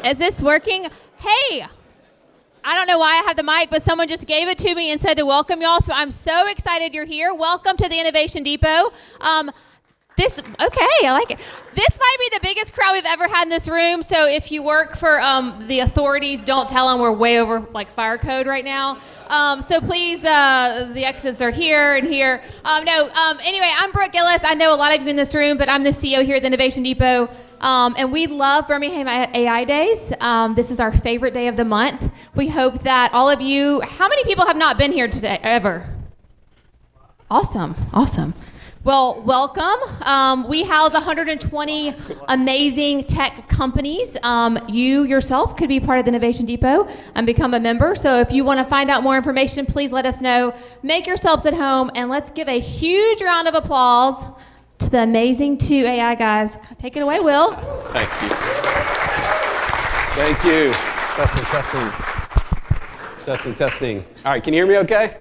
Is this working? Hey, I don't know why I have the mic, but someone just gave it to me and said to welcome y'all. So I'm so excited you're here. Welcome to the Innovation Depot. I like it. This might be the biggest crowd we've ever had in this room. So if you work for the authorities, don't tell them we're way over fire code right now. So please, the exits are here and here. Anyway, I'm Brooke Ellis. I know a lot of you in this room, but I'm the CEO here at the Innovation Depot. And we love Birmingham AI Days. This is our favorite day of the month. We hope that all of you, how many people have not been here today, ever? Awesome. Well, welcome. We house 120 amazing tech companies. You yourself could be part of the Innovation Depot and become a member. So if you want to find out more information, please let us know. Make yourselves at home, and let's give a huge round of applause to the amazing two AI guys. Take it away, Will. Thank you. Testing. All right, can you hear me okay?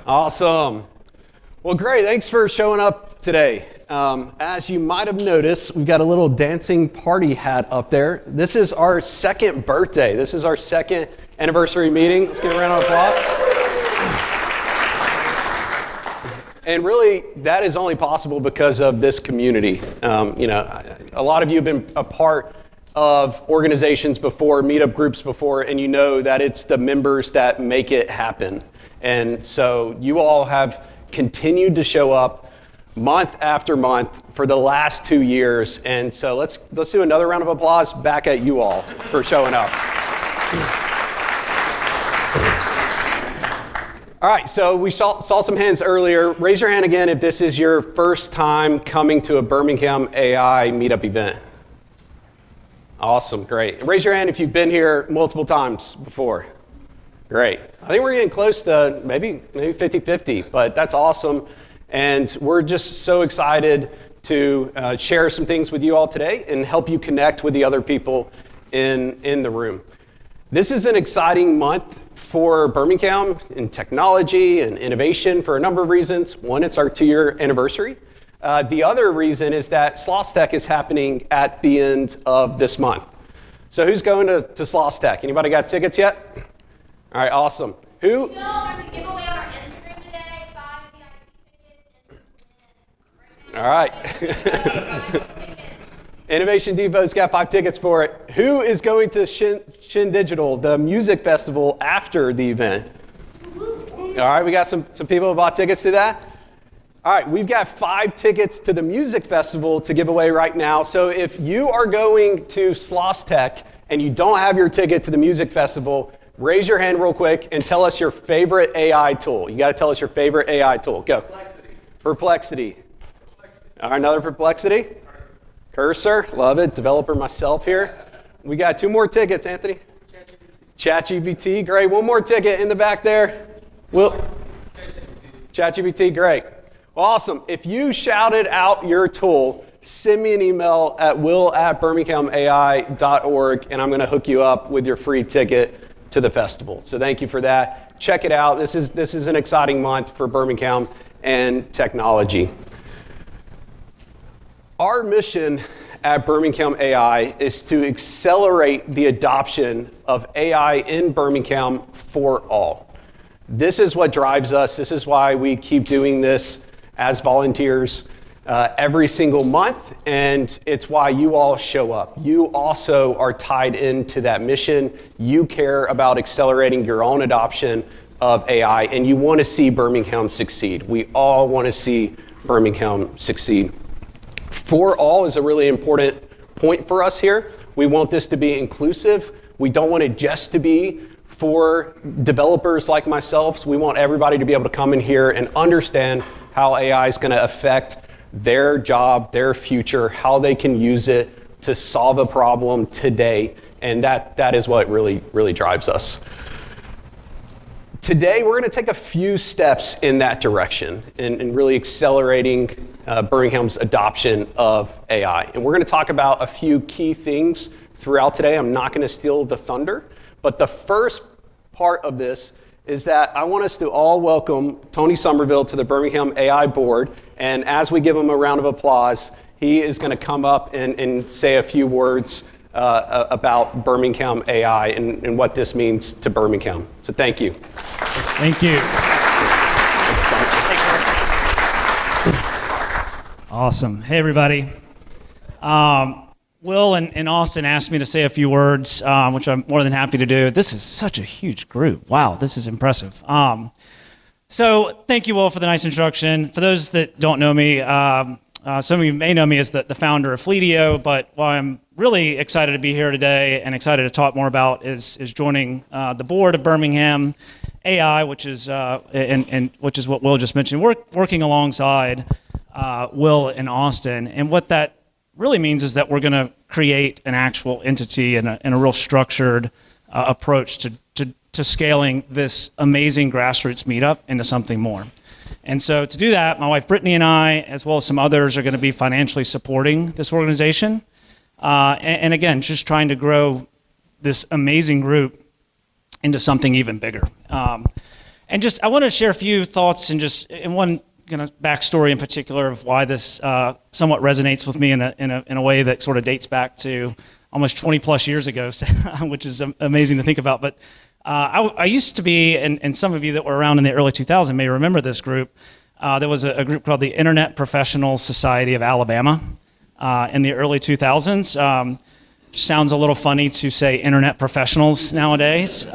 Awesome. Well, great. Thanks for showing up today. As you might have noticed, we've got a little dancing party hat up there. This is our second birthday. This is our second anniversary meeting. Let's give a round of applause. And really, that is only possible because of this community. A lot of you have been a part of organizations before, meetup groups before, and you know that it's the members that make it happen. And so you all have continued to show up month after month for the last 2 years. And so let's do another round of applause back at you all for showing up. All right, so we saw some hands earlier. Raise your hand again if this is your first time coming to a Birmingham AI meetup event. Awesome, great. And raise your hand if you've been here multiple times before. Great. I think we're getting close to maybe 50-50, but that's awesome. And we're just so excited to share some things with you all today and help you connect with the other people in the room. This is an exciting month for Birmingham in technology and innovation for a number of reasons. One, it's our 2-year anniversary. The other reason is that SLOSTech is happening at the end of this month. So who's going to SLOSTech? Anybody got tickets yet? All right, awesome. Who? There's a giveaway on our Instagram today. 5 VIP tickets. All right. Innovation Depot's got 5 tickets for it. Who is going to Shin Digital, the music festival, after the event? All right, we got some people who bought tickets to that. All right, we've got 5 tickets to the music festival to give away right now. So if you are going to SLOSTech and you don't have your ticket to the music festival, raise your hand real quick and tell us your favorite AI tool. You got to tell us your favorite AI tool. Go. Perplexity. All right, another Perplexity. Cursor. Love it. Developer myself here. We got 2 more tickets, Anthony. ChatGPT. Great. 1 more ticket in the back there. ChatGPT. Great. Awesome. If you shouted out your tool, send me an email at will@birminghamai.org, and I'm going to hook you up with your free ticket to the festival. So thank you for that. Check it out. This is an exciting month for Birmingham and technology. Our mission at Birmingham AI is to accelerate the adoption of AI in Birmingham for all. This is what drives us. This is why we keep doing this as volunteers every single month, and it's why you all show up. You also are tied into that mission. You care about accelerating your own adoption of AI, and you want to see Birmingham succeed. We all want to see Birmingham succeed. For all is a really important point for us here. We want this to be inclusive. We don't want it just to be for developers like myself. We want everybody to be able to come in here and understand how AI is going to affect their job, their future, how they can use it to solve a problem today. And that is what really drives us. Today, we're going to take a few steps in that direction in really accelerating Birmingham's adoption of AI. And we're going to talk about a few key things throughout today. I'm not going to steal the thunder, but the first part of this is that I want us to all welcome Tony Somerville to the Birmingham AI board. And as we give him a round of applause, he is going to come up and say a few words about Birmingham AI and what this means to Birmingham. So thank you. Thank you. Thanks, Awesome. Hey, everybody. Will and Austin asked me to say a few words, which I'm more than happy to do. This is such a huge group. Wow, this is impressive. So thank you, Will, for the nice introduction. For those that don't know me, some of you may know me as the founder of Fleetio, but what I'm really excited to be here today and excited to talk more about is joining the board of Birmingham AI, which is which is what Will just mentioned. Working alongside Will and Austin, and what that really means is that we're going to create an actual entity and a real structured approach to scaling this amazing grassroots meetup into something more. And so to do that, my wife Brittany and I, as well as some others, are going to be financially supporting this organization. And again, just trying to grow this amazing group into something even bigger. And just, I want to share a few thoughts and one kind of backstory in particular of why this somewhat resonates with me in a way that sort of dates back to almost 20 plus years ago, which is amazing to think about. But I used to be, and some of you that were around in the early 2000s may remember this group. There was a group called the Internet Professionals Society of Alabama in the early 2000s. Sounds a little funny to say internet professionals nowadays.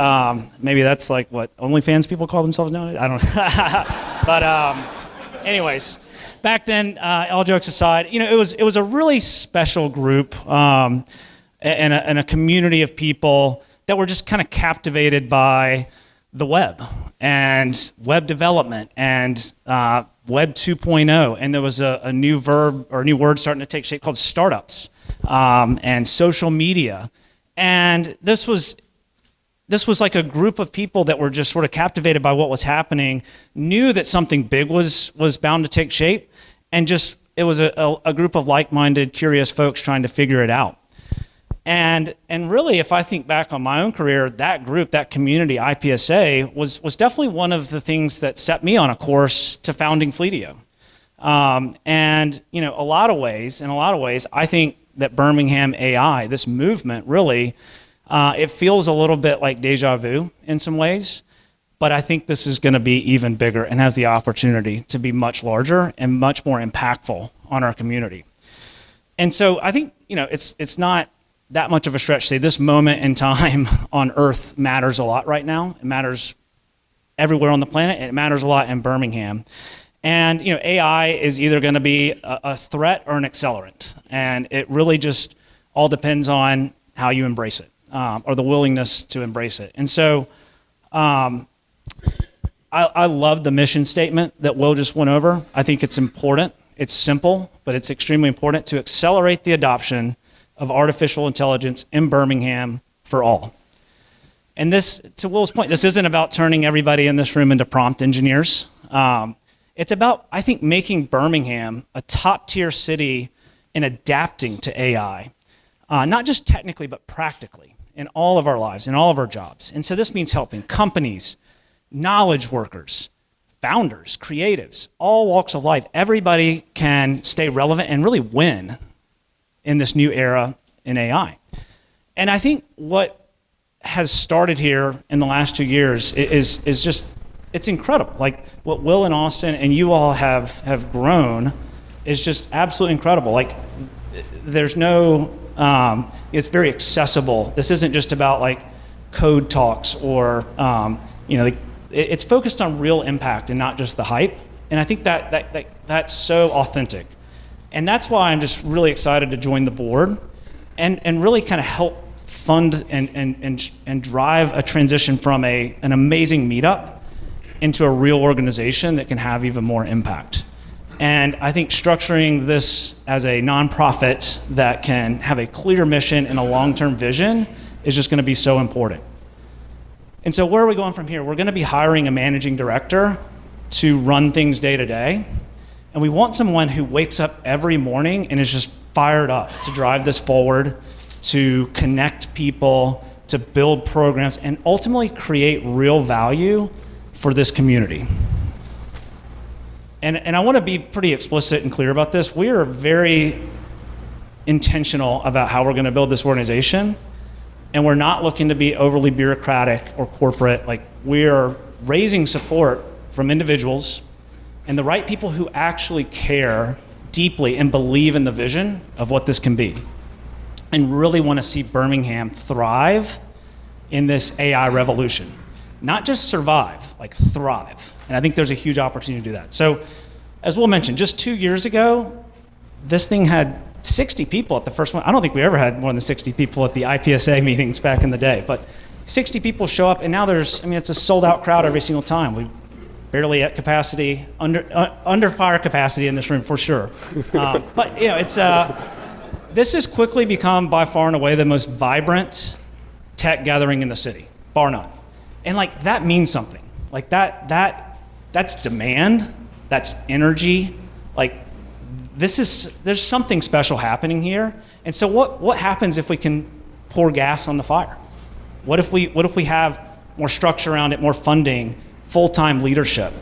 Maybe that's like what OnlyFans people call themselves nowadays. I don't know. But anyways, back then, all jokes aside, it was a really special group and a community of people that were just kind of captivated by the web and web development and Web 2.0. And there was a new verb or a new word starting to take shape called startups and social media. And this was like a group of people that were just sort of captivated by what was happening, knew that something big was bound to take shape, and just it was a group of like-minded, curious folks trying to figure it out. And really, if I think back on my own career, that group, that community, IPSA, was definitely one of the things that set me on a course to founding Fleetio. And in a lot of ways, I think that Birmingham AI, this movement, really, it feels a little bit like deja vu in some ways. But I think this is going to be even bigger and has the opportunity to be much larger and much more impactful on our community. And so I think it's not that much of a stretch to say this moment in time on Earth matters a lot right now. It matters everywhere on the planet. It matters a lot in Birmingham. And AI is either going to be a threat or an accelerant. And it really just all depends on how you embrace it or the willingness to embrace it. And so I love the mission statement that Will just went over. I think it's important. It's simple, but it's extremely important to accelerate the adoption of artificial intelligence in Birmingham for all. And this, to Will's point, this isn't about turning everybody in this room into prompt engineers. It's about, I think, making Birmingham a top-tier city in adapting to AI, not just technically, but practically in all of our lives, in all of our jobs. And so this means helping companies, knowledge workers, founders, creatives, all walks of life. Everybody can stay relevant and really win in this new era in AI. And I think what has started here in the last 2 years is just, it's incredible. Like what Will and Austin and you all have grown is just absolutely incredible. Like there's no, it's very accessible. This isn't just about like code talks or, it's focused on real impact and not just the hype. And I think that's so authentic. And that's why I'm just really excited to join the board and really kind of help fund and drive a transition from an amazing meetup into a real organization that can have even more impact. And I think structuring this as a nonprofit that can have a clear mission and a long-term vision is just going to be so important. And so where are we going from here? We're going to be hiring a managing director to run things day to day. And we want someone who wakes up every morning and is just fired up to drive this forward, to connect people, to build programs, and ultimately create real value for this community. And I want to be pretty explicit and clear about this. We are very intentional about how we're going to build this organization, and we're not looking to be overly bureaucratic or corporate. Like, we are raising support from individuals and the right people who actually care deeply and believe in the vision of what this can be, and really want to see Birmingham thrive in this AI revolution. Not just survive, like thrive. And I think there's a huge opportunity to do that. So, as Will mentioned, just 2 years ago, this thing had 60 people at the first one. I don't think we ever had more than 60 people at the IPSA meetings back in the day, but 60 people show up, and now it's a sold out crowd every single time. We barely at capacity, under fire capacity in this room for sure. But this has quickly become by far and away the most vibrant tech gathering in the city, bar none. And like, that means something. Like that's demand, that's energy. Like, there's something special happening here. And so what happens if we can pour gas on the fire? What if we have more structure around it, more funding, full-time leadership?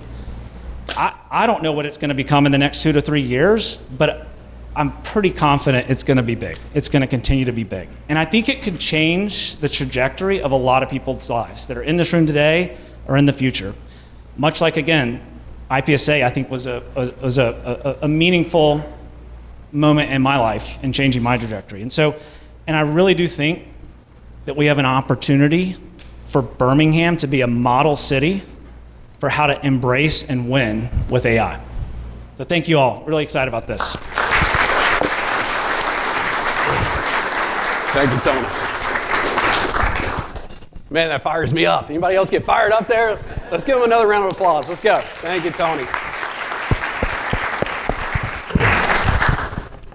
I don't know what it's going to become in the next 2 to 3 years, but I'm pretty confident it's going to be big. It's going to continue to be big. And I think it could change the trajectory of a lot of people's lives that are in this room today or in the future. Much like, again, IPSA, I think, was a meaningful moment in my life in changing my trajectory. And I really do think that we have an opportunity for Birmingham to be a model city for how to embrace and win with AI. So thank you all. Really excited about this. Thank you, Tony. Man, that fires me up. Anybody else get fired up there? Let's give him another round of applause. Let's go. Thank you, Tony.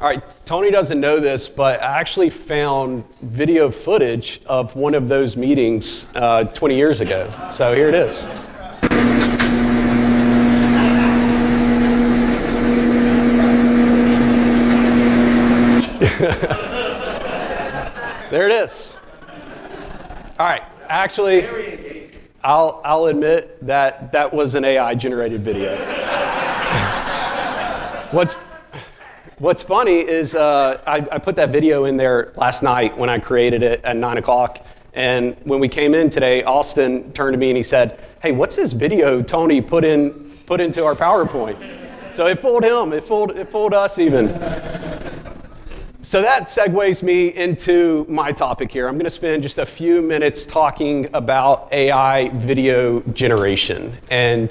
All right, Tony doesn't know this, but I actually found video footage of one of those meetings 20 years ago. So here it is. There it is. All right, actually, I'll admit that was an AI generated video. What's funny is I put that video in there last night when I created it at 9 o'clock. And when we came in today, Austin turned to me and he said, "Hey, what's this video Tony put into our PowerPoint?" So it fooled him. It fooled us even. So that segues me into my topic here. I'm going to spend just a few minutes talking about AI video generation. And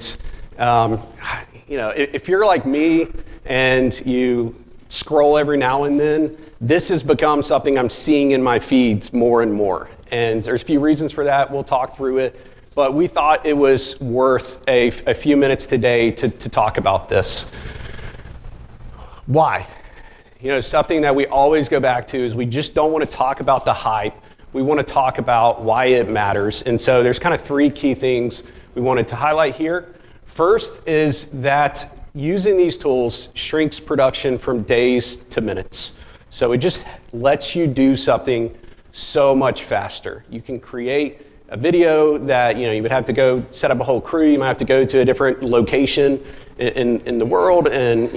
if you're like me and you scroll every now and then, this has become something I'm seeing in my feeds more and more. And there's a few reasons for that. We'll talk through it. But we thought it was worth a few minutes today to talk about this. Why? Something that we always go back to is we just don't want to talk about the hype. We want to talk about why it matters. And so there's kind of 3 key things we wanted to highlight here. First is that using these tools shrinks production from days to minutes. So it just lets you do something so much faster. You can create a video that you would have to go set up a whole crew. You might have to go to a different location in the world and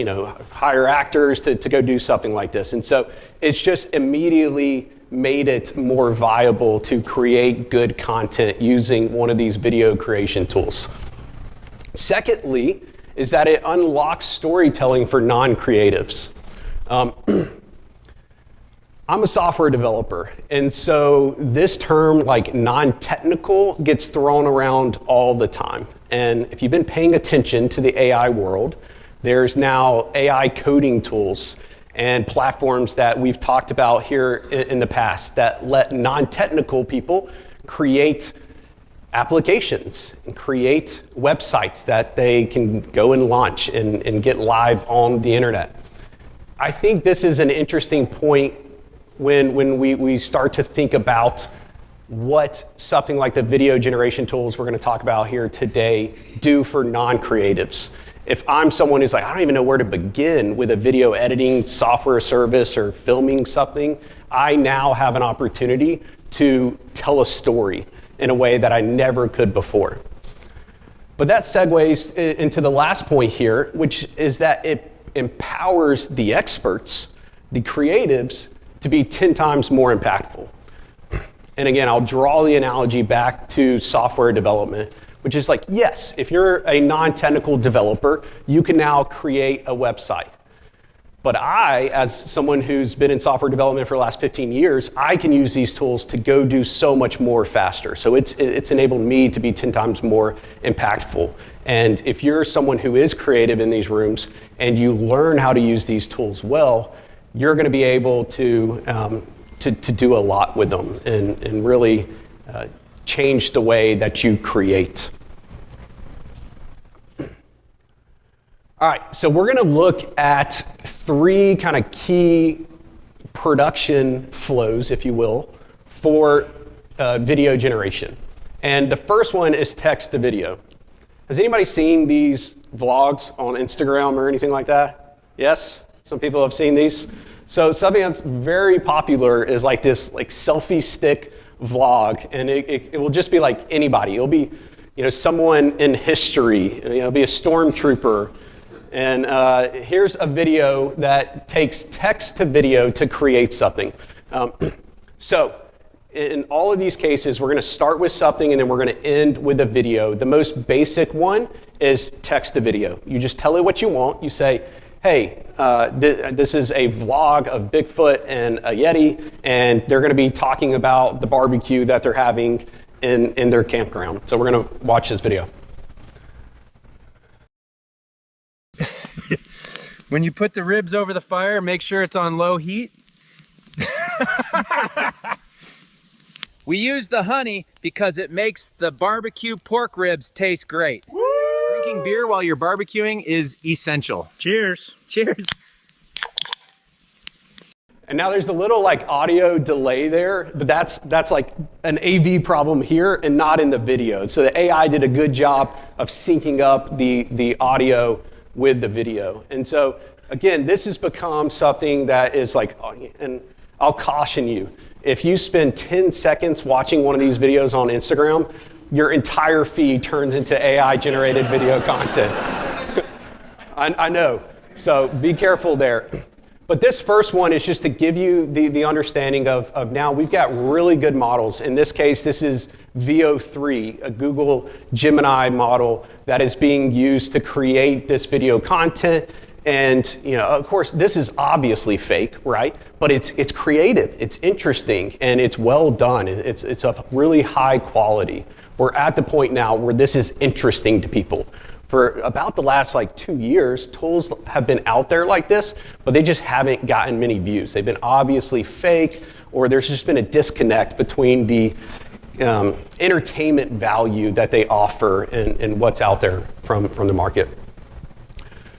hire actors to go do something like this. And so it's just immediately made it more viable to create good content using one of these video creation tools. Secondly, is that it unlocks storytelling for non-creatives. I'm a software developer, and so this term, like non-technical, gets thrown around all the time. And if you've been paying attention to the AI world, there's now AI coding tools and platforms that we've talked about here in the past that let non-technical people create applications and create websites that they can go and launch and get live on the internet. I think this is an interesting point when we start to think about what something like the video generation tools we're going to talk about here today do for non-creatives. If I'm someone who's like, I don't even know where to begin with a video editing software service or filming something, I now have an opportunity to tell a story in a way that I never could before. But that segues into the last point here, which is that it empowers the experts, the creatives, to be 10 times more impactful. And again, I'll draw the analogy back to software development, which is like, yes, if you're a non-technical developer, you can now create a website. But I, as someone who's been in software development for the last 15 years, I can use these tools to go do so much more faster. So it's enabled me to be 10 times more impactful. And if you're someone who is creative in these rooms and you learn how to use these tools well, you're going to be able to do a lot with them and really change the way that you create. All right, so we're going to look at 3 kind of key production flows, if you will, for video generation. And the first one is text to video. Has anybody seen these vlogs on Instagram or anything like that? Yes? Some people have seen these. So something that's very popular is like this selfie stick vlog, and it will just be like anybody. It'll be someone in history. It'll be a stormtrooper. And here's a video that takes text to video to create something. So in all of these cases, we're going to start with something and then we're going to end with a video. The most basic one is text to video. You just tell it what you want. You say, hey, this is a vlog of Bigfoot and a Yeti, and they're going to be talking about the barbecue that they're having in their campground. So we're going to watch this video. When you put the ribs over the fire, make sure it's on low heat. We use the honey because it makes the barbecue pork ribs taste great. Woo! Drinking beer while you're barbecuing is essential. Cheers. Cheers. And now there's a little audio delay there, but that's like an AV problem here and not in the video. So the AI did a good job of syncing up the audio with the video. And so again, this has become something that is and I'll caution you, if you spend 10 seconds watching one of these videos on Instagram, your entire feed turns into AI generated video content. I know, so be careful there. But this first one is just to give you the understanding of now we've got really good models. In this case, this is VO3, a Google Gemini model that is being used to create this video content. And of course, this is obviously fake, right? But it's creative, it's interesting, and it's well done. It's of really high quality. We're at the point now where this is interesting to people. For about the last 2 years, tools have been out there like this, but they just haven't gotten many views. They've been obviously fake, or there's just been a disconnect between the entertainment value that they offer and what's out there from the market.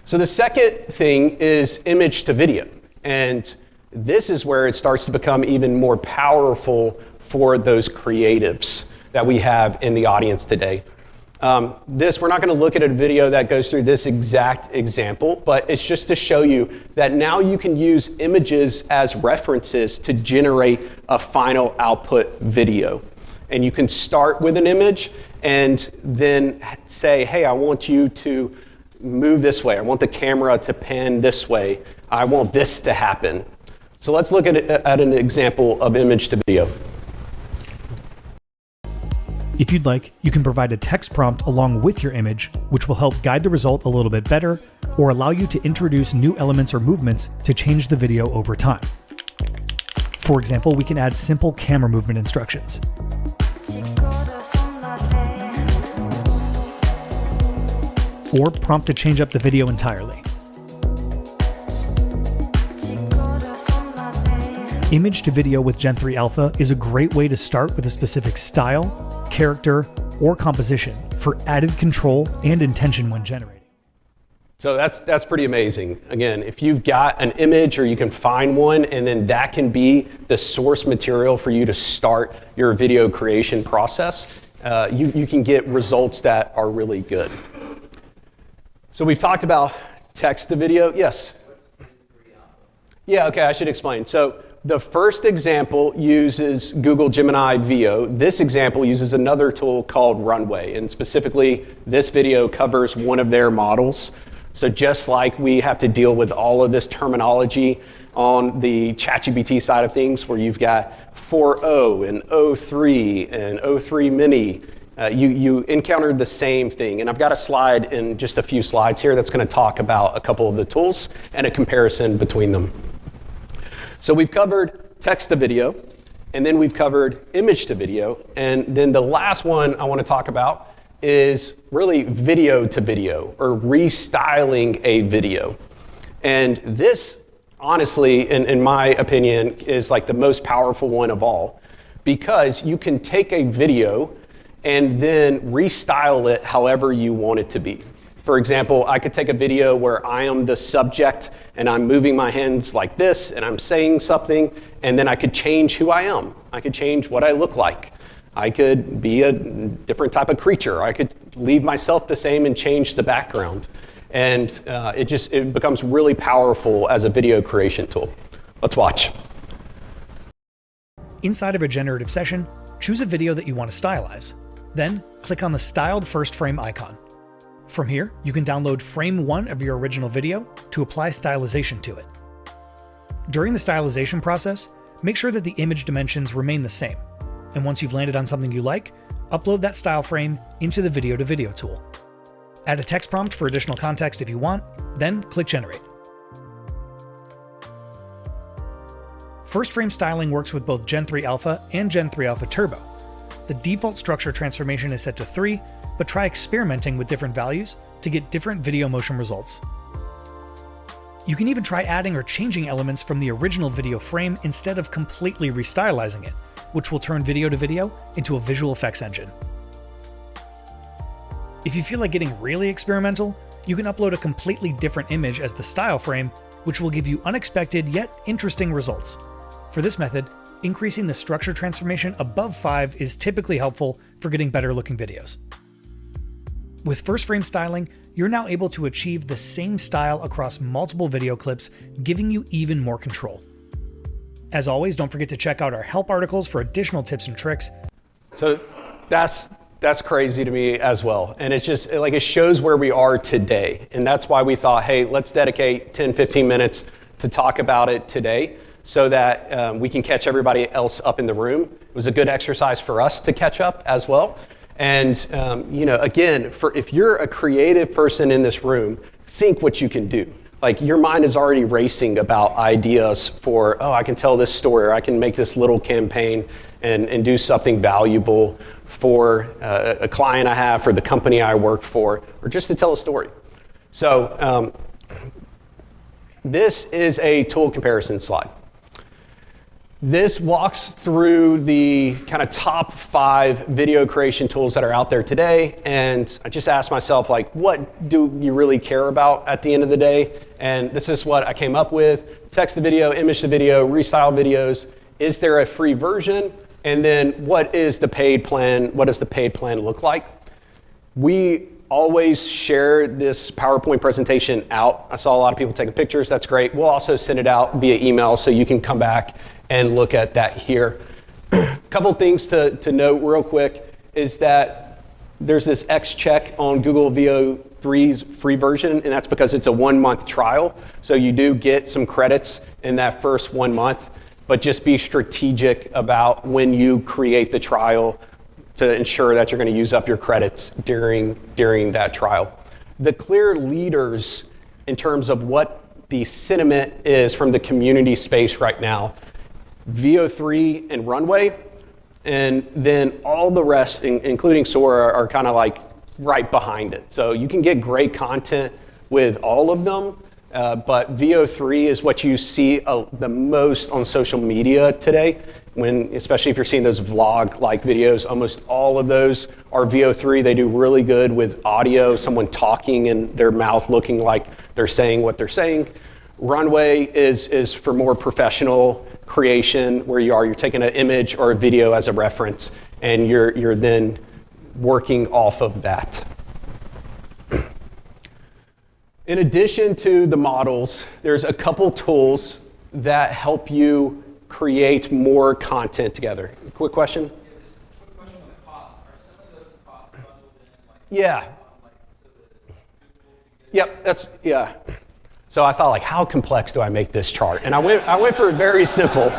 So the second thing is image to video. And this is where it starts to become even more powerful for those creatives that we have in the audience today. We're not going to look at a video that goes through this exact example, but it's just to show you that now you can use images as references to generate a final output video. And you can start with an image and then say, hey, I want you to move this way. I want the camera to pan this way. I want this to happen. So let's look at an example of image to video. If you'd like, you can provide a text prompt along with your image, which will help guide the result a little bit better, or allow you to introduce new elements or movements to change the video over time. For example, we can add simple camera movement instructions. Or prompt to change up the video entirely. Image to video with Gen 3 Alpha is a great way to start with a specific style, character, or composition for added control and intention when generating. So that's pretty amazing. Again, if you've got an image or you can find one, and then that can be the source material for you to start your video creation process, you can get results that are really good. So we've talked about text to video. Yes? Yeah, okay, I should explain. So the first example uses Google Gemini VO. This example uses another tool called Runway, and specifically this video covers one of their models. So just like we have to deal with all of this terminology on the ChatGPT side of things, where you've got 4.0 and O3 and O3 Mini, you encountered the same thing. And I've got a slide in just a few slides here that's going to talk about a couple of the tools and a comparison between them. So we've covered text to video, and then we've covered image to video, and then the last one I want to talk about is really video to video, or restyling a video. And this, honestly, in my opinion, is like the most powerful one of all, because you can take a video and then restyle it however you want it to be. For example, I could take a video where I am the subject and I'm moving my hands like this and I'm saying something, and then I could change who I am. I could change what I look like. I could be a different type of creature. I could leave myself the same and change the background. And it becomes really powerful as a video creation tool. Let's watch. Inside of a generative session, choose a video that you want to stylize. Then click on the styled first frame icon. From here, you can download frame 1 of your original video to apply stylization to it. During the stylization process, make sure that the image dimensions remain the same. And once you've landed on something you like, upload that style frame into the video to video tool. Add a text prompt for additional context if you want, then click generate. First frame styling works with both Gen 3 Alpha and Gen 3 Alpha Turbo. The default structure transformation is set to 3, but try experimenting with different values to get different video motion results. You can even try adding or changing elements from the original video frame instead of completely restylizing it, which will turn video to video into a visual effects engine. If you feel like getting really experimental, you can upload a completely different image as the style frame, which will give you unexpected yet interesting results. For this method, increasing the structure transformation above 5 is typically helpful for getting better looking videos. With first frame styling, you're now able to achieve the same style across multiple video clips, giving you even more control. As always, don't forget to check out our help articles for additional tips and tricks. So that's crazy to me as well. And it's just like, it shows where we are today. And that's why we thought, hey, let's dedicate 10, 15 minutes to talk about it today, so that we can catch everybody else up in the room. It was a good exercise for us to catch up as well. And again, if you're a creative person in this room, think what you can do. Like, your mind is already racing about ideas for, I can tell this story, or I can make this little campaign and do something valuable for a client I have, for the company I work for, or just to tell a story. So this is a tool comparison slide. This walks through the kind of top 5 video creation tools that are out there today. And I just asked myself, like, what do you really care about at the end of the day? And this is what I came up with: text to video, image to video, restyle videos. Is there a free version? And then what is the paid plan? What does the paid plan look like? We always share this PowerPoint presentation out. I saw a lot of people taking pictures. That's great. We'll also send it out via email, so you can come back and look at that here. A couple things to note real quick is that there's this X check on Google VO3's free version, and that's because it's a 1-month trial. So you do get some credits in that first 1 month, but just be strategic about when you create the trial to ensure that you're going to use up your credits during that trial. The clear leaders in terms of what the sentiment is from the community space right now: VO3 and Runway, and then all the rest, including Sora, are kind of like right behind it. So you can get great content with all of them, but VO3 is what you see the most on social media today, especially if you're seeing those vlog-like videos. Almost all of those are VO3. They do really good with audio, someone talking and their mouth looking like they're saying what they're saying. Runway is for more professional creation, where you're taking an image or a video as a reference, and you're then working off of that. In addition to the models, there's a couple tools that help you create more content together. Quick question? Quick question on the cost. Are some of those costs bundled in? Yeah. So that Google can get Yep, So I thought, like, how complex do I make this chart? And I went for very simple.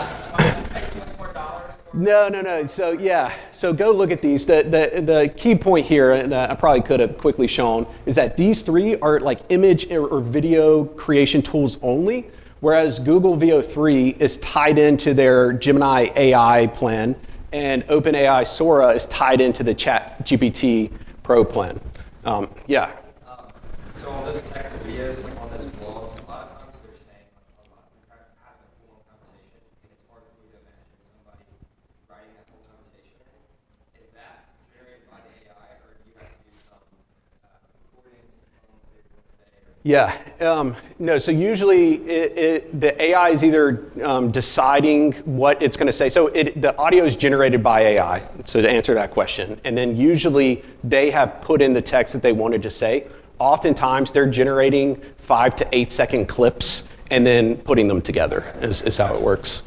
No. So yeah, so go look at these. The key point here, and I probably could have quickly shown, is that these three are like image or video creation tools only, whereas Google VO3 is tied into their Gemini AI plan, and OpenAI Sora is tied into the ChatGPT Pro plan. Yeah. So on those text videos, like on those blogs, a lot of times they're saying like a lot, they're having a full-on conversation, and it's hard for me to imagine somebody writing that whole conversation. Is that generated by the AI, or do you have to do some recordings to tell them what they're going to say? Yeah, no, so usually the AI is either deciding what it's going to say. So the audio is generated by AI, so to answer that question. And then usually they have put in the text that they wanted to say. Oftentimes they're generating 5 to 8 second clips and then putting them together is how it works.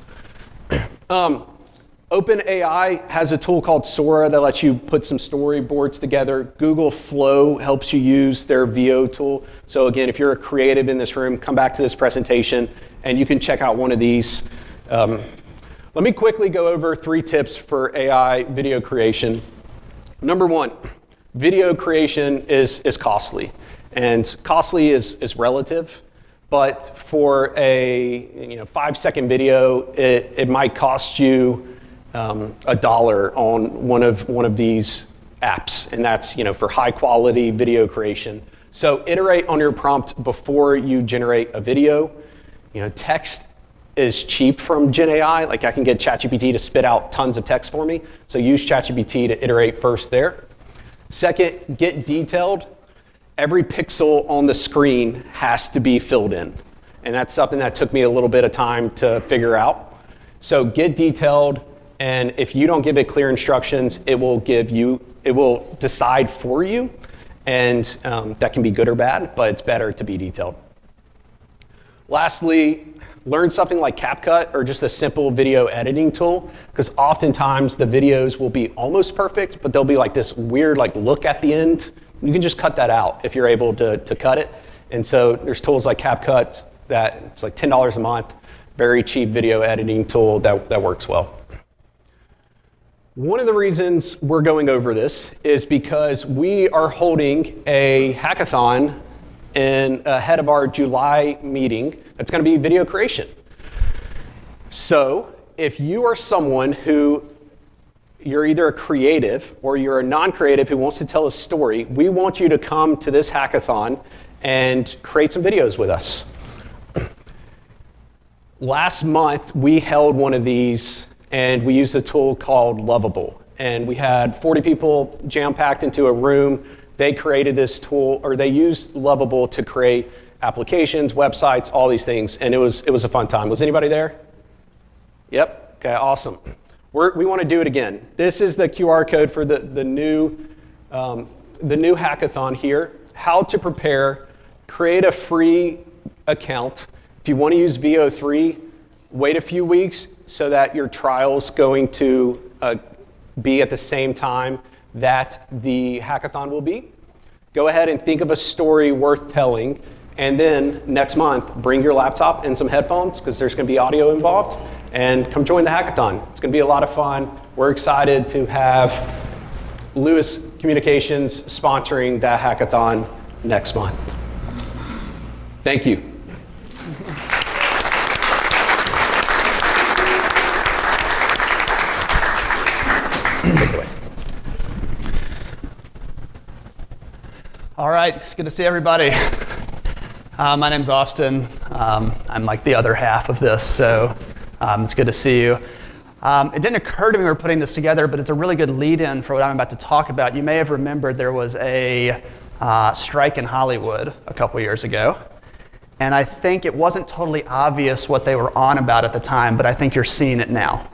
OpenAI has a tool called Sora that lets you put some storyboards together. Google Flow helps you use their VO tool. So again, if you're a creative in this room, come back to this presentation and you can check out one of these. Let me quickly go over 3 tips for AI video creation. Number 1, video creation is costly. And costly is relative. But for a 5-second video, it might cost you $1 on one of these apps, and that's for high quality video creation. So iterate on your prompt before you generate a video. Text is cheap from Gen AI. Like I can get ChatGPT to spit out tons of text for me. So use ChatGPT to iterate first there. Second, get detailed. Every pixel on the screen has to be filled in, and that's something that took me a little bit of time to figure out. So get detailed. And if you don't give it clear instructions, it will decide for you. And that can be good or bad, but it's better to be detailed. Lastly, learn something like CapCut or just a simple video editing tool, because oftentimes the videos will be almost perfect, but there'll be like this weird look at the end. You can just cut that out if you're able to cut it. And so there's tools like CapCut that it's like $10 a month, very cheap video editing tool that works well. One of the reasons we're going over this is because we are holding a hackathon ahead of our July meeting that's going to be video creation. So if you are someone who you're either a creative or you're a non-creative who wants to tell a story, we want you to come to this hackathon and create some videos with us. Last month, we held one of these and we used a tool called Lovable. And we had 40 people jam-packed into a room. They created this tool, or they used Lovable to create applications, websites, all these things. And it was a fun time. Was anybody there? Yep, okay, awesome. We want to do it again. This is the QR code for the new hackathon here. How to prepare, create a free account. If you want to use VO3, wait a few weeks so that your trial's going to be at the same time that the hackathon will be. Go ahead and think of a story worth telling, and then next month, bring your laptop and some headphones, because there's going to be audio involved, and come join the hackathon. It's going to be a lot of fun. We're excited to have Lewis Communications sponsoring that hackathon next month. Thank you. Take it away. All right, it's good to see everybody. My name's Austin. I'm like the other half of this, so it's good to see you. It didn't occur to me we were putting this together, but it's a really good lead-in for what I'm about to talk about. You may have remembered there was a strike in Hollywood a couple years ago, and I think it wasn't totally obvious what they were on about at the time, but I think you're seeing it now.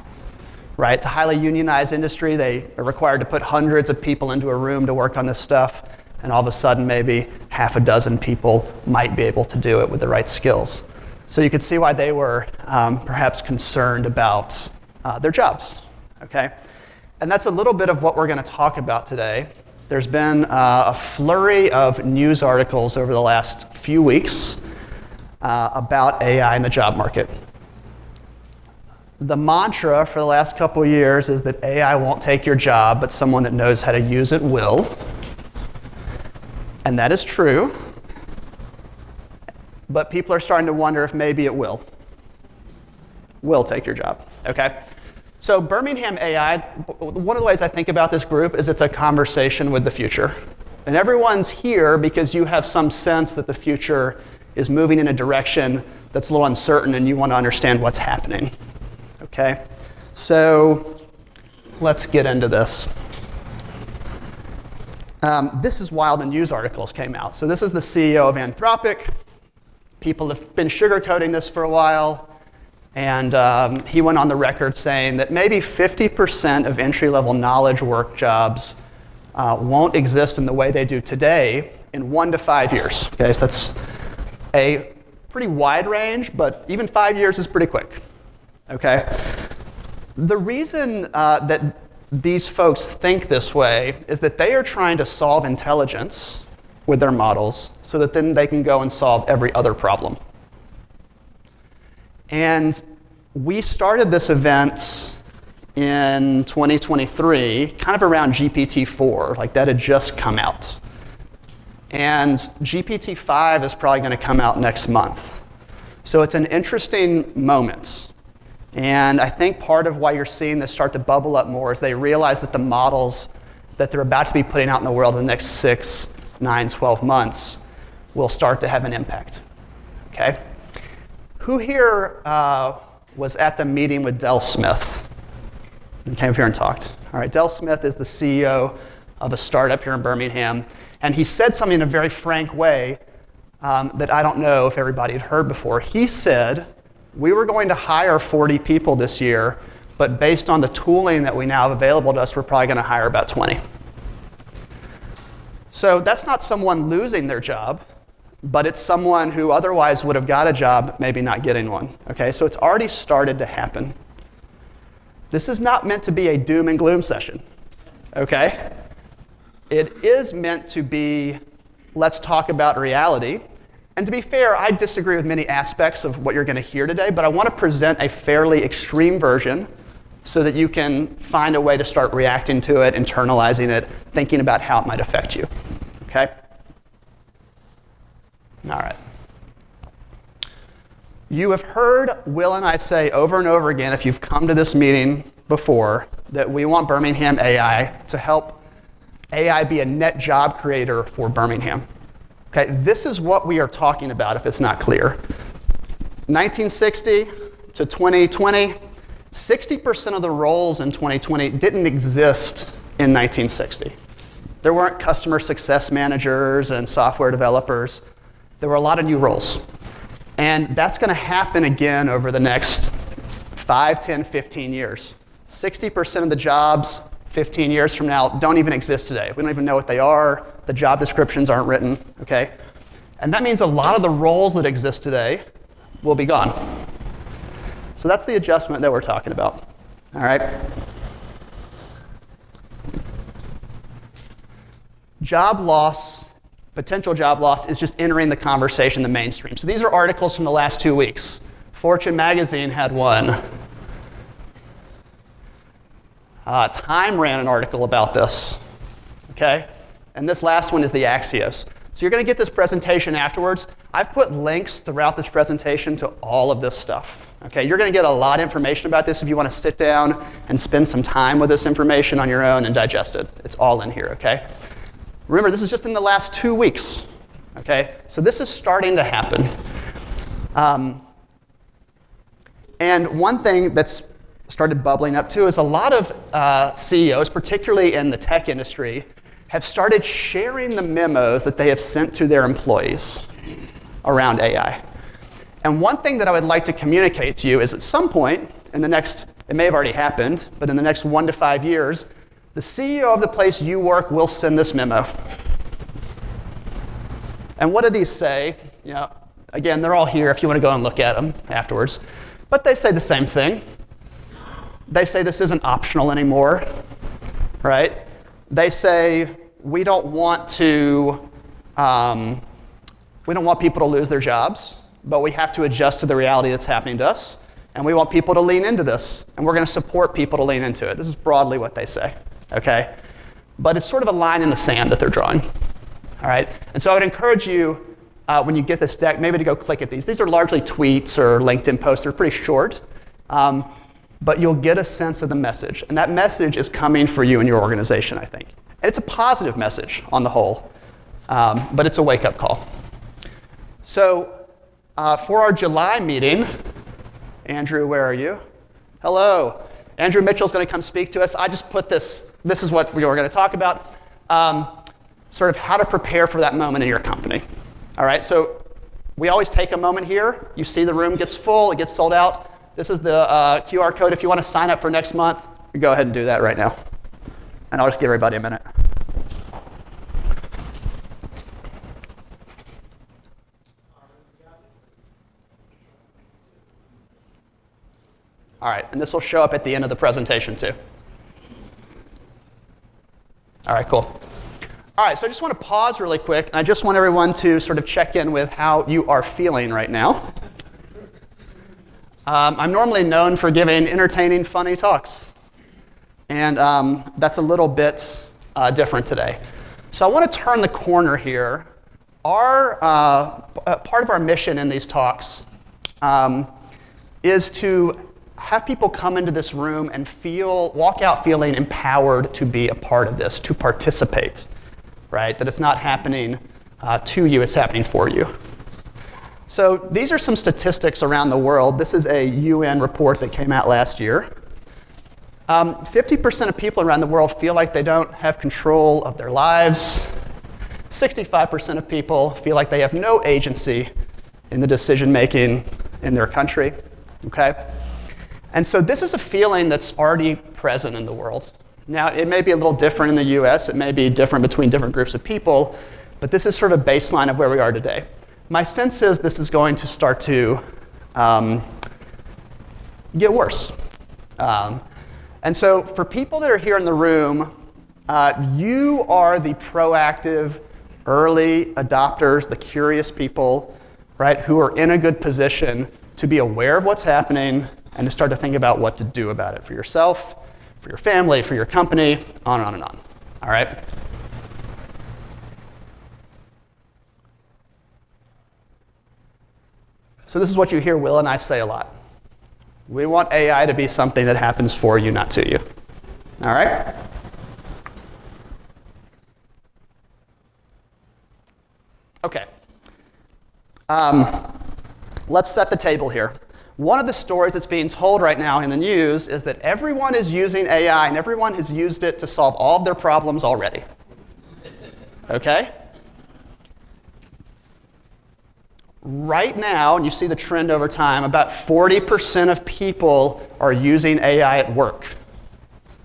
Right? It's a highly unionized industry. They are required to put hundreds of people into a room to work on this stuff, and all of a sudden maybe half a dozen people might be able to do it with the right skills. So you can see why they were perhaps concerned about their jobs, okay? And that's a little bit of what we're going to talk about today. There's been a flurry of news articles over the last few weeks about AI in the job market. The mantra for the last couple of years is that AI won't take your job, but someone that knows how to use it will. And that is true. But people are starting to wonder if maybe it will take your job, okay? So Birmingham AI, one of the ways I think about this group is it's a conversation with the future. And everyone's here because you have some sense that the future is moving in a direction that's a little uncertain and you want to understand what's happening, okay? So let's get into this. This is while the news articles came out. So this is the CEO of Anthropic. People have been sugarcoating this for a while. And he went on the record saying that maybe 50% of entry-level knowledge work jobs won't exist in the way they do today in 1 to 5 years. Okay, so that's a pretty wide range, but even 5 years is pretty quick. Okay, the reason that these folks think this way is that they are trying to solve intelligence with their models so that then they can go and solve every other problem. And we started this event in 2023, kind of around GPT-4, like that had just come out. And GPT-5 is probably going to come out next month. So it's an interesting moment. And I think part of why you're seeing this start to bubble up more is they realize that the models that they're about to be putting out in the world in the next 6, 9, 12 months will start to have an impact, okay? Who here was at the meeting with Del Smith? He came up here and talked. All right, Del Smith is the CEO of a startup here in Birmingham, and he said something in a very frank way that I don't know if everybody had heard before. He said, we were going to hire 40 people this year, but based on the tooling that we now have available to us, we're probably going to hire about 20. So that's not someone losing their job, but it's someone who otherwise would have got a job, maybe not getting one. Okay, so it's already started to happen. This is not meant to be a doom and gloom session, okay? It is meant to be, let's talk about reality. And to be fair, I disagree with many aspects of what you're going to hear today, but I want to present a fairly extreme version so that you can find a way to start reacting to it, internalizing it, thinking about how it might affect you, okay? All right. You have heard Will and I say over and over again, if you've come to this meeting before, that we want Birmingham AI to help AI be a net job creator for Birmingham. Okay, this is what we are talking about if it's not clear. 1960 to 2020, 60% of the roles in 2020 didn't exist in 1960. There weren't customer success managers and software developers. There were a lot of new roles. And that's going to happen again over the next 5, 10, 15 years. 60% of the jobs 15 years from now don't even exist today. We don't even know what they are. The job descriptions aren't written, okay? And that means a lot of the roles that exist today will be gone. So that's the adjustment that we're talking about, all right? Job loss, potential job loss is just entering the conversation, the mainstream. So these are articles from the last 2 weeks. Fortune magazine had one. Time ran an article about this, okay? And this last one is the Axios. So you're going to get this presentation afterwards. I've put links throughout this presentation to all of this stuff, okay? You're going to get a lot of information about this if you want to sit down and spend some time with this information on your own and digest it. It's all in here, okay? Remember, this is just in the last 2 weeks, okay? So this is starting to happen. And one thing that's started bubbling up too is a lot of CEOs, particularly in the tech industry, have started sharing the memos that they have sent to their employees around AI. And one thing that I would like to communicate to you is at some point in the next, it may have already happened, but in the next 1 to 5 years, the CEO of the place you work will send this memo. And what do these say? You know, again, they're all here if you want to go and look at them afterwards. But they say the same thing. They say this isn't optional anymore, right? They say we don't want people to lose their jobs. but we have to adjust to the reality that's happening to us. And we want people to lean into this, and we're going to support people to lean into it. This is broadly what they say, okay? But it's sort of a line in the sand that they're drawing, all right? And so I would encourage you, when you get this deck, maybe to go click at these. These are largely tweets or LinkedIn posts. They're pretty short, but you'll get a sense of the message. And that message is coming for you and your organization, I think. And it's a positive message on the whole, but it's a wake-up call. So for our July meeting, Andrew, where are you? Hello. Andrew Mitchell's going to come speak to us. I just put this is what we were going to talk about, sort of how to prepare for that moment in your company. All right, so we always take a moment here. You see the room gets full, it gets sold out. This is the QR code. If you want to sign up for next month, go ahead and do that right now. And I'll just give everybody a minute. All right, and this will show up at the end of the presentation too. All right, cool. All right, so I just want to pause really quick, and I just want everyone to sort of check in with how you are feeling right now. I'm normally known for giving entertaining, funny talks, and that's a little bit different today. So I want to turn the corner here. Our part of our mission in these talks is to have people come into this room and walk out feeling empowered to be a part of this, to participate, right? That it's not happening to you, it's happening for you. So these are some statistics around the world. This is a UN report that came out last year. 50% of people around the world feel like they don't have control of their lives. 65% of people feel like they have no agency in the decision making in their country, okay? And so this is a feeling that's already present in the world. Now, it may be a little different in the US, it may be different between different groups of people, but this is sort of a baseline of where we are today. My sense is this is going to start to get worse. And so for people that are here in the room, you are the proactive, early adopters, the curious people, right, who are in a good position to be aware of what's happening and to start to think about what to do about it for yourself, for your family, for your company, on and on and on. All right? So this is what you hear Will and I say a lot. We want AI to be something that happens for you, not to you. All right? Okay. Let's set the table here. One of the stories that's being told right now in the news is that everyone is using AI and everyone has used it to solve all of their problems already. Okay? Right now, and you see the trend over time, about 40% of people are using AI at work.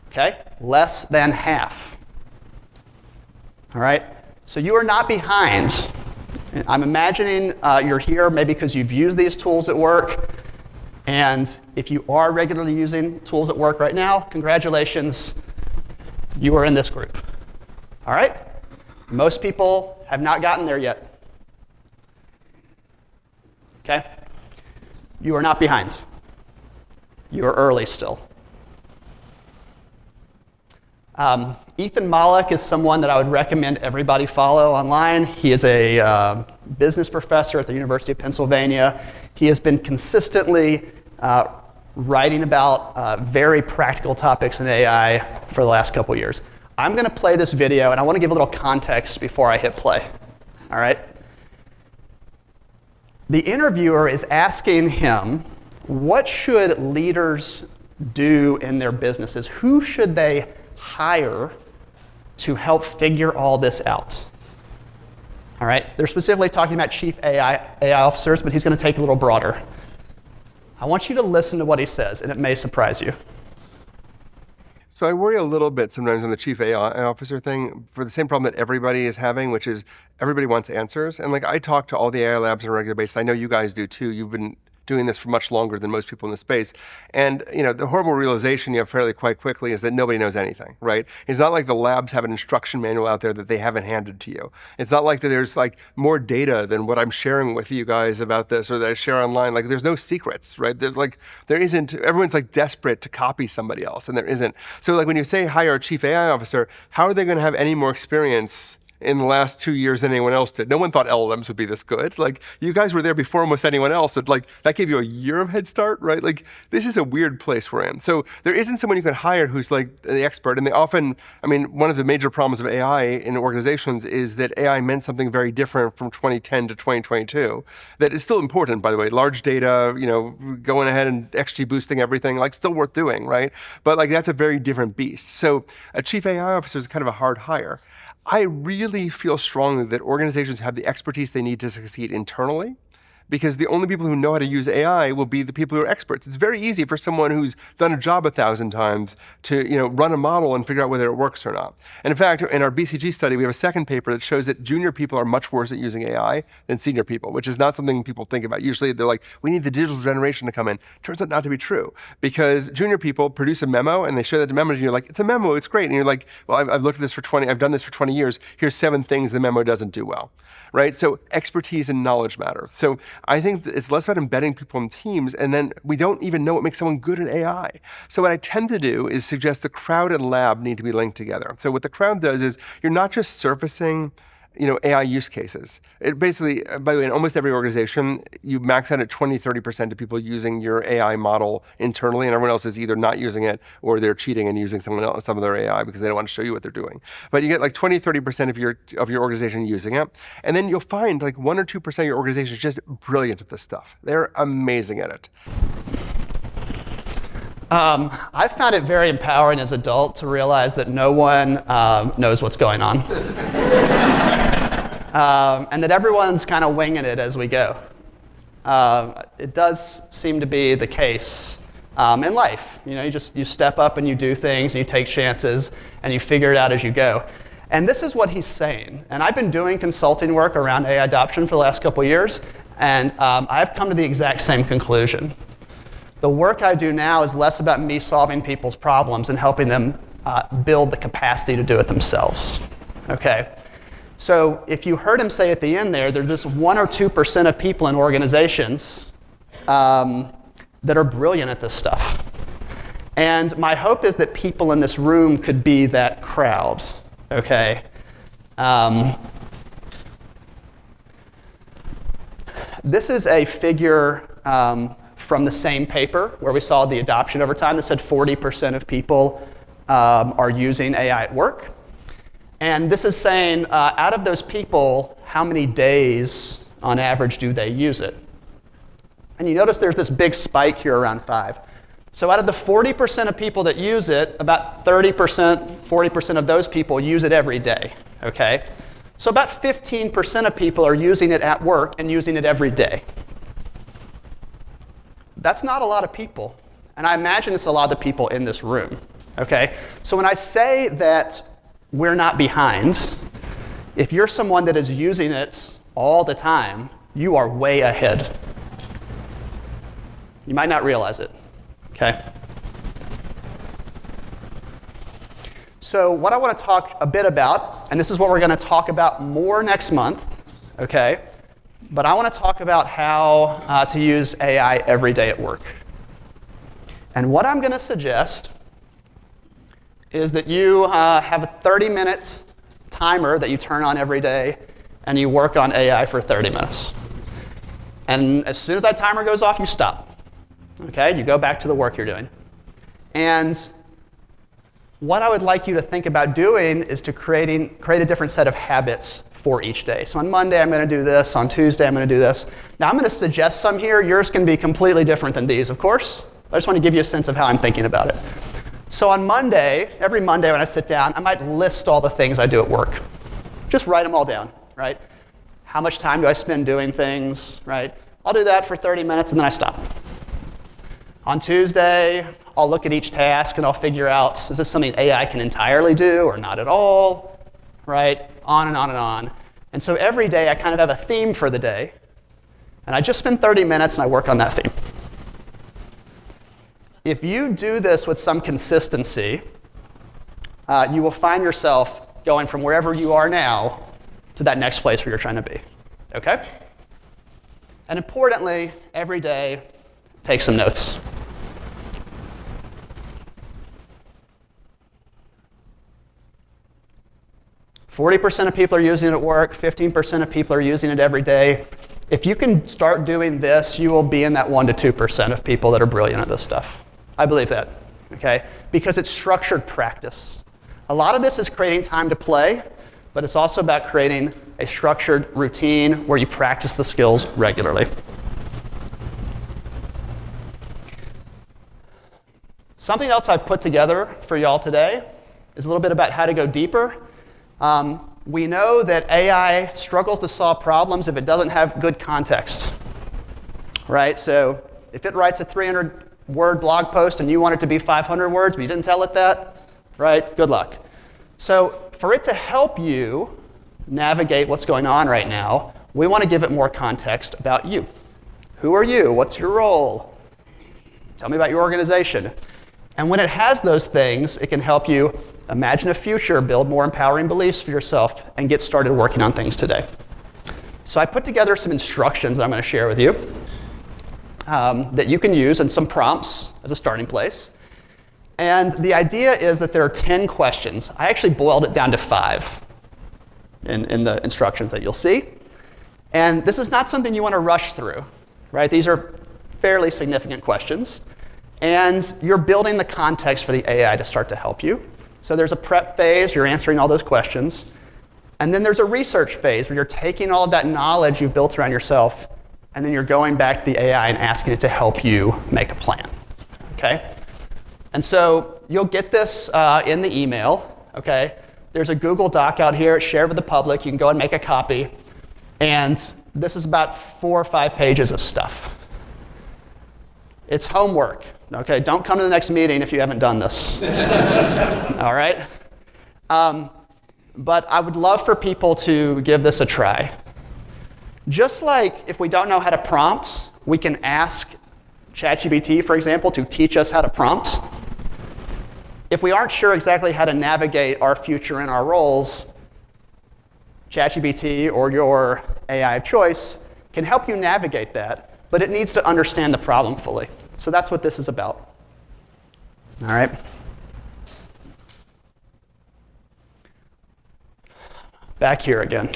Okay? Less than half. All right? So you are not behind. I'm imagining you're here maybe because you've used these tools at work. And if you are regularly using tools at work right now, congratulations, you are in this group. All right? Most people have not gotten there yet. Okay? You are not behind. You are early still. Ethan Mollick is someone that I would recommend everybody follow online. He is a business professor at the University of Pennsylvania. He has been consistently writing about very practical topics in AI for the last couple years. I'm going to play this video, and I want to give a little context before I hit play. All right? The interviewer is asking him, what should leaders do in their businesses? Who should they hire to help figure all this out? All right? They're specifically talking about chief AI officers, but he's going to take it a little broader. I want you to listen to what he says, and it may surprise you. So I worry a little bit sometimes on the chief AI officer thing for the same problem that everybody is having, which is everybody wants answers. And like I talk to all the AI labs on a regular basis. I know you guys do too. You've been doing this for much longer than most people in the space. And the horrible realization you have fairly quite quickly is that nobody knows anything, right? It's not like the labs have an instruction manual out there that they haven't handed to you. It's not like that there's like more data than what I'm sharing with you guys about this or that I share online. Like there's no secrets, right? There isn't, everyone's like desperate to copy somebody else, and there isn't. So like when you say hire a chief AI officer, how are they going to have any more experience in the last 2 years than anyone else did? No one thought LLMs would be this good. Like you guys were there before almost anyone else. So like that gave you a year of head start, right? Like this is a weird place we're in. So there isn't someone you can hire who's like the expert. And they often, one of the major problems of AI in organizations is that AI meant something very different from 2010 to 2022. That is still important, by the way. Large data, going ahead and XG boosting everything, like still worth doing, right? But like that's a very different beast. So a chief AI officer is kind of a hard hire. I really feel strongly that organizations have the expertise they need to succeed internally, because the only people who know how to use AI will be the people who are experts. It's very easy for someone who's done a job 1,000 times to run a model and figure out whether it works or not. And in fact, in our BCG study, we have a second paper that shows that junior people are much worse at using AI than senior people, which is not something people think about. Usually they're like, we need the digital generation to come in. Turns out not to be true, because junior people produce a memo and they show that the memo and you're like, it's a memo, it's great. And you're like, well, I've looked at this I've done this for 20 years. Here's 7 things the memo doesn't do well, right? So expertise and knowledge matter. So I think that it's less about embedding people in teams, and then we don't even know what makes someone good at AI. So what I tend to do is suggest the crowd and lab need to be linked together. So what the crowd does is you're not just surfacing AI use cases. It basically, by the way, in almost every organization, you max out at 20-30% of people using your AI model internally, and everyone else is either not using it or they're cheating and using some of their AI because they don't want to show you what they're doing. But you get like 20-30% of your organization using it, and then you'll find like 1 or 2% of your organization is just brilliant at this stuff. They're amazing at it. I found it very empowering as an adult to realize that no one knows what's going on. And that everyone's kind of winging it as we go. It does seem to be the case in life. You step up and you do things, and you take chances, and you figure it out as you go. And this is what he's saying. And I've been doing consulting work around AI adoption for the last couple of years, and I've come to the exact same conclusion. The work I do now is less about me solving people's problems and helping them build the capacity to do it themselves. Okay? So if you heard him say at the end there's this 1 or 2% of people in organizations that are brilliant at this stuff. And my hope is that people in this room could be that crowd. Okay? This is a figure from the same paper where we saw the adoption over time that said 40% of people are using AI at work. And this is saying, out of those people, how many days on average do they use it? And you notice there's this big spike here around 5. So out of the 40% of people that use it, about 30%, 40% of those people use it every day, okay? So about 15% of people are using it at work and using it every day. That's not a lot of people. And I imagine it's a lot of the people in this room, okay? So when I say that we're not behind, if you're someone that is using it all the time, you are way ahead. You might not realize it, okay? So what I want to talk a bit about, and this is what we're going to talk about more next month, okay? But I want to talk about how to use AI every day at work. And what I'm going to suggest is that you have a 30-minute timer that you turn on every day, and you work on AI for 30 minutes. And as soon as that timer goes off, you stop. Okay? You go back to the work you're doing. And what I would like you to think about doing is to create a different set of habits for each day. So on Monday, I'm going to do this. On Tuesday, I'm going to do this. Now, I'm going to suggest some here. Yours can be completely different than these, of course. I just want to give you a sense of how I'm thinking about it. So on Monday, every Monday when I sit down, I might list all the things I do at work. Just write them all down, right? How much time do I spend doing things, right? I'll do that for 30 minutes and then I stop. On Tuesday, I'll look at each task and I'll figure out, is this something AI can entirely do or not at all, right? On and on and on. And so every day I kind of have a theme for the day. And I just spend 30 minutes and I work on that theme. If you do this with some consistency, you will find yourself going from wherever you are now to that next place where you're trying to be. Okay? And importantly, every day, take some notes. %40 of people are using it at work, 15% of people are using it every day. If you can start doing this, you will be in that 1% to 2% of people that are brilliant at this stuff. I believe that, okay? Because it's structured practice. A lot of this is creating time to play, but it's also about creating a structured routine where you practice the skills regularly. Something else I've put together for y'all today is a little bit about how to go deeper. We know that AI struggles to solve problems if it doesn't have good context, right? So if it writes a 300-word blog post and you want it to be 500 words, but you didn't tell it that, right? Good luck. So for it to help you navigate what's going on right now, we want to give it more context about you. Who are you? What's your role? Tell me about your organization. And when it has those things, it can help you imagine a future, build more empowering beliefs for yourself, and get started working on things today. So I put together some instructions that I'm going to share with you that you can use and some prompts as a starting place. And the idea is that there are 10 questions. I actually boiled it down to 5 in the instructions that you'll see. And this is not something you want to rush through, right? These are fairly significant questions. And you're building the context for the AI to start to help you. So there's a prep phase, you're answering all those questions. And then there's a research phase where you're taking all of that knowledge you've built around yourself, and then you're going back to the AI and asking it to help you make a plan, okay? And so you'll get this in the email, okay? There's a Google Doc out here, it's shared with the public. You can go and make a copy. And this is about 4 or 5 pages of stuff. It's homework. Okay, don't come to the next meeting if you haven't done this. All right? But I would love for people to give this a try. Just like if we don't know how to prompt, we can ask ChatGPT, for example, to teach us how to prompt. If we aren't sure exactly how to navigate our future and our roles, ChatGPT or your AI of choice can help you navigate that, but it needs to understand the problem fully. So that's what this is about. All right. Back here again.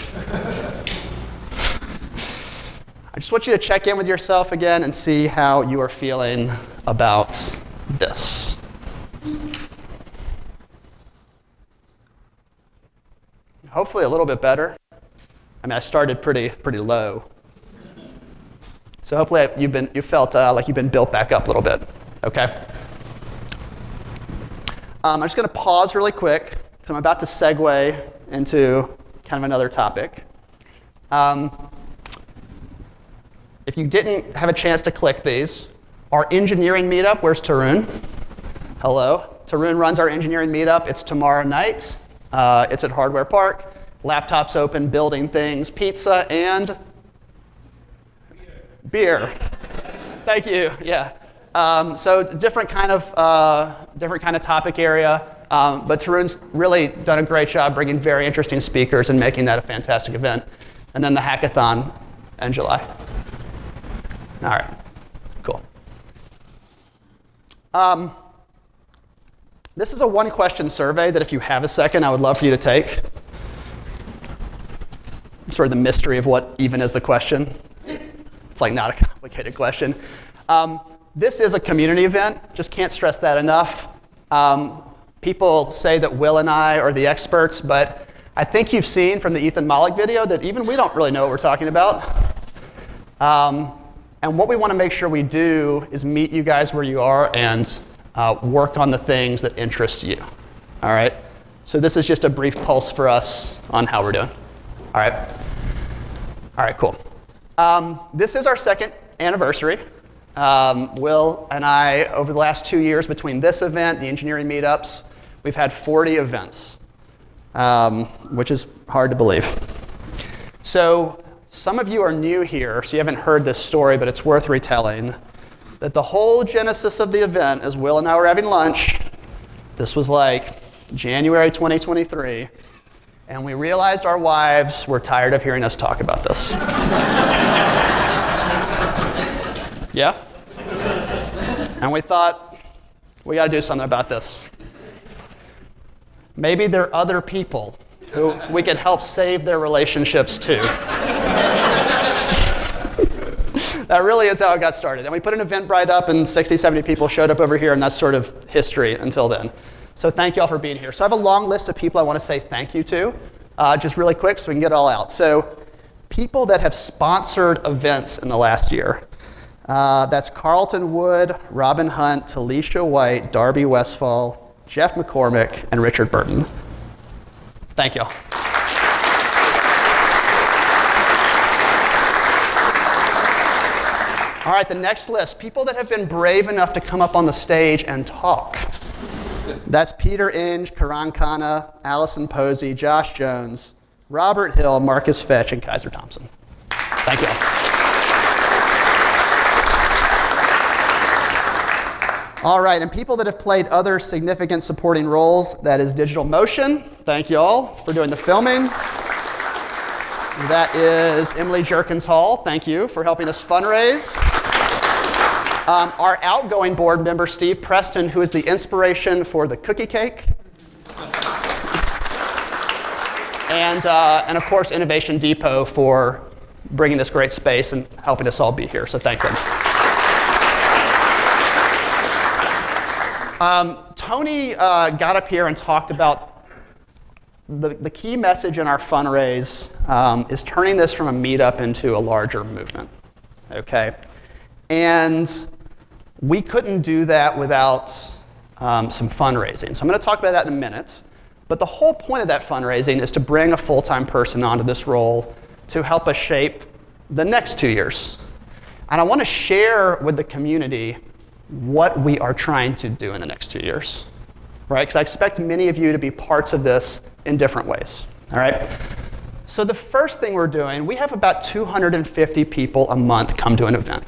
I just want you to check in with yourself again and see how you are feeling about this. Hopefully a little bit better. I mean, I started pretty low. So hopefully you felt like you've been built back up a little bit, okay? I'm just going to pause really quick because I'm about to segue into kind of another topic. If you didn't have a chance to click these, our engineering meetup, where's Tarun? Hello. Tarun runs our engineering meetup. It's tomorrow night. It's at Hardware Park. Laptops open, building things, pizza, and beer. Thank you. Yeah. So different kind of topic area. But Tarun's really done a great job bringing very interesting speakers and making that a fantastic event. And then the hackathon in July. All right. Cool. This is a one-question survey that if you have a second, I would love for you to take. Sort of the mystery of what even is the question. It's like not a complicated question. This is a community event. Just can't stress that enough. People say that Will and I are the experts, but I think you've seen from the Ethan Mollick video that even we don't really know what we're talking about. And what we want to make sure we do is meet you guys where you are and work on the things that interest you. All right? So this is just a brief pulse for us on how we're doing. All right? All right, cool. This is our second anniversary. Will and I, over the last 2 years, between this event, the engineering meetups, we've had 40 events, which is hard to believe. So some of you are new here, so you haven't heard this story, but it's worth retelling. That the whole genesis of the event, as Will and I were having lunch, this was like January 2023, and we realized our wives were tired of hearing us talk about this. Yeah? And we thought, we got to do something about this. Maybe there are other people who we can help save their relationships too. That really is how it got started. And we put an Eventbrite up, and 60, 70 people showed up over here, and that's sort of history until then. So thank you all for being here. So I have a long list of people I want to say thank you to, just really quick so we can get it all out. So people that have sponsored events in the last year. That's Carlton Wood, Robin Hunt, Talisha White, Darby Westfall, Jeff McCormick, and Richard Burton. Thank you all. All right, the next list, people that have been brave enough to come up on the stage and talk. That's Peter Inge, Karan Khanna, Allison Posey, Josh Jones, Robert Hill, Marcus Fetch, and Kaiser Thompson. Thank you all. All right, and people that have played other significant supporting roles, that is Digital Motion. Thank you all for doing the filming. That is Emily Jerkins Hall. Thank you for helping us fundraise. Our outgoing board member, Steve Preston, who is the inspiration for the cookie cake. And of course, Innovation Depot for bringing this great space and helping us all be here. So thank them. Tony got up here and talked about the key message in our fundraise is turning this from a meetup into a larger movement, okay? And we couldn't do that without some fundraising. So I'm going to talk about that in a minute. But the whole point of that fundraising is to bring a full-time person onto this role to help us shape the next 2 years. And I want to share with the community what we are trying to do in the next 2 years, right? Because I expect many of you to be parts of this in different ways, all right? So the first thing we're doing, we have about 250 people a month come to an event.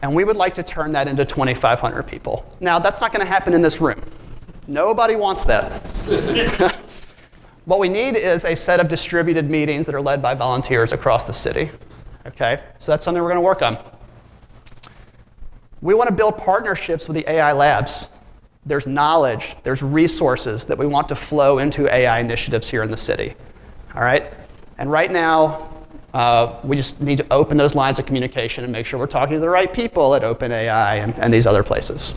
And we would like to turn that into 2,500 people. Now, that's not going to happen in this room. Nobody wants that. What we need is a set of distributed meetings that are led by volunteers across the city, okay? So that's something we're going to work on. We want to build partnerships with the AI labs. There's knowledge, there's resources that we want to flow into AI initiatives here in the city, all right? And right now, we just need to open those lines of communication and make sure we're talking to the right people at OpenAI and these other places.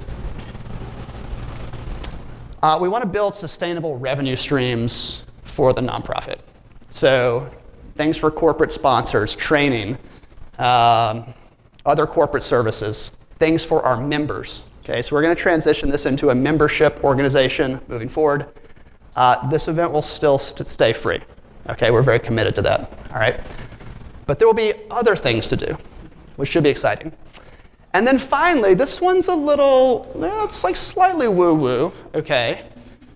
We want to build sustainable revenue streams for the nonprofit. So things for corporate sponsors, training, other corporate services, things for our members. Okay, so we're going to transition this into a membership organization moving forward. This event will still stay free. Okay, we're very committed to that. All right, but there will be other things to do, which should be exciting. And then finally, this one's a little, well, it's like slightly woo-woo. Okay,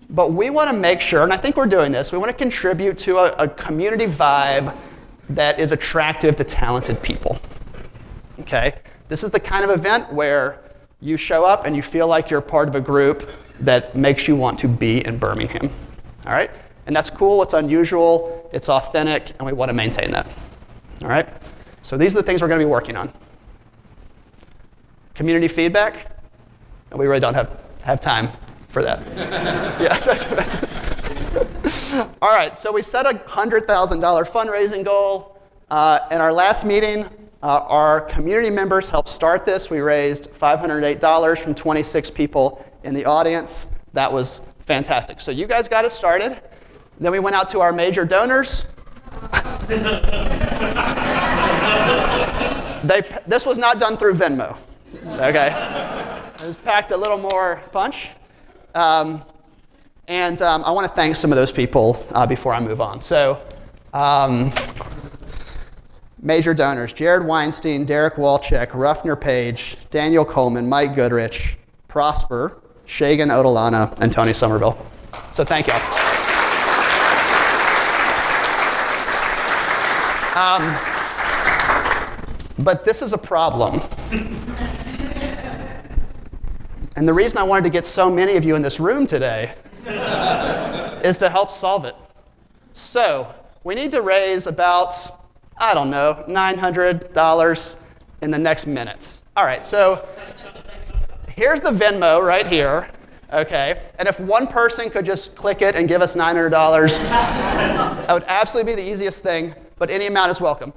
but we want to make sure, and I think we're doing this. We want to contribute to a community vibe that is attractive to talented people. Okay, this is the kind of event where you show up and you feel like you're part of a group that makes you want to be in Birmingham, all right? And that's cool, it's unusual, it's authentic, and we want to maintain that, all right? So these are the things we're going to be working on. Community feedback, and we really don't have time for that. Yeah. All right, so we set a $100,000 fundraising goal. In our last meeting, our community members helped start this. We raised $508 from 26 people in the audience. That was fantastic. So you guys got it started. Then we went out to our major donors. This was not done through Venmo. Okay. It was packed a little more punch. I want to thank some of those people before I move on. So major donors: Jared Weinstein, Derek Walczek, Ruffner Page, Daniel Coleman, Mike Goodrich, Prosper, Shagan Odolana, and Tony Somerville. So thank y'all. But this is a problem. And the reason I wanted to get so many of you in this room today is to help solve it. So we need to raise about, I don't know, $900 in the next minute. All right, so here's the Venmo right here, okay? And if one person could just click it and give us $900, that would absolutely be the easiest thing, but any amount is welcome.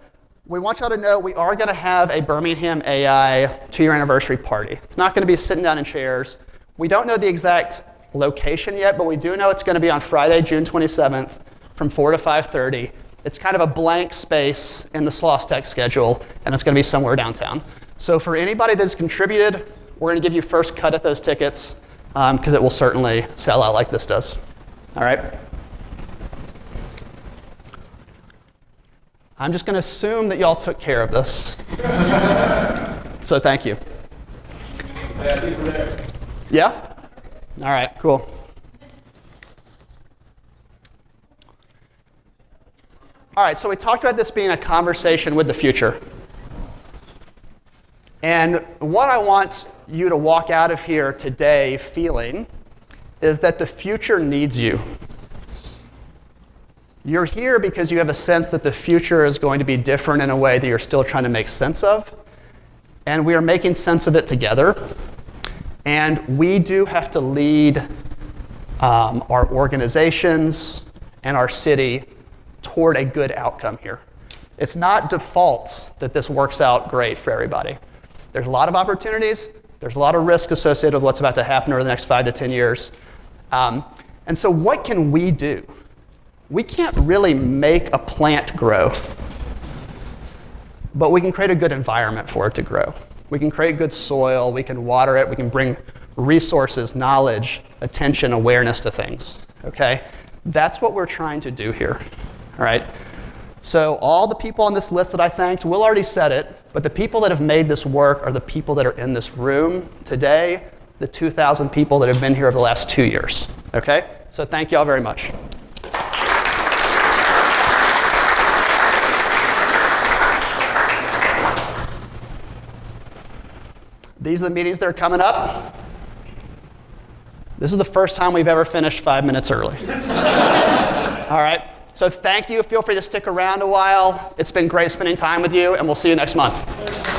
We want y'all to know we are going to have a Birmingham AI 2-year anniversary party. It's not going to be sitting down in chairs. We don't know the exact location yet, but we do know it's going to be on Friday, June 27th from 4 to 5:30. It's kind of a blank space in the Sloss Tech schedule, and it's going to be somewhere downtown. So for anybody that's contributed, we're going to give you first cut at those tickets because it will certainly sell out like this does. All right? I'm just going to assume that y'all took care of this. So thank you. Yeah? All right, cool. All right, so we talked about this being a conversation with the future. And what I want you to walk out of here today feeling is that the future needs you. You're here because you have a sense that the future is going to be different in a way that you're still trying to make sense of. And we are making sense of it together. And we do have to lead our organizations and our city toward a good outcome here. It's not default that this works out great for everybody. There's a lot of opportunities. There's a lot of risk associated with what's about to happen over the next 5 to 10 years. And so what can we do? We can't really make a plant grow, but we can create a good environment for it to grow. We can create good soil, we can water it, we can bring resources, knowledge, attention, awareness to things, okay? That's what we're trying to do here, all right? So all the people on this list that I thanked, Will already said it, but the people that have made this work are the people that are in this room today, the 2,000 people that have been here over the last 2 years, okay? So thank you all very much. These are the meetings that are coming up. This is the first time we've ever finished 5 minutes early. All right, so thank you. Feel free to stick around a while. It's been great spending time with you, and we'll see you next month.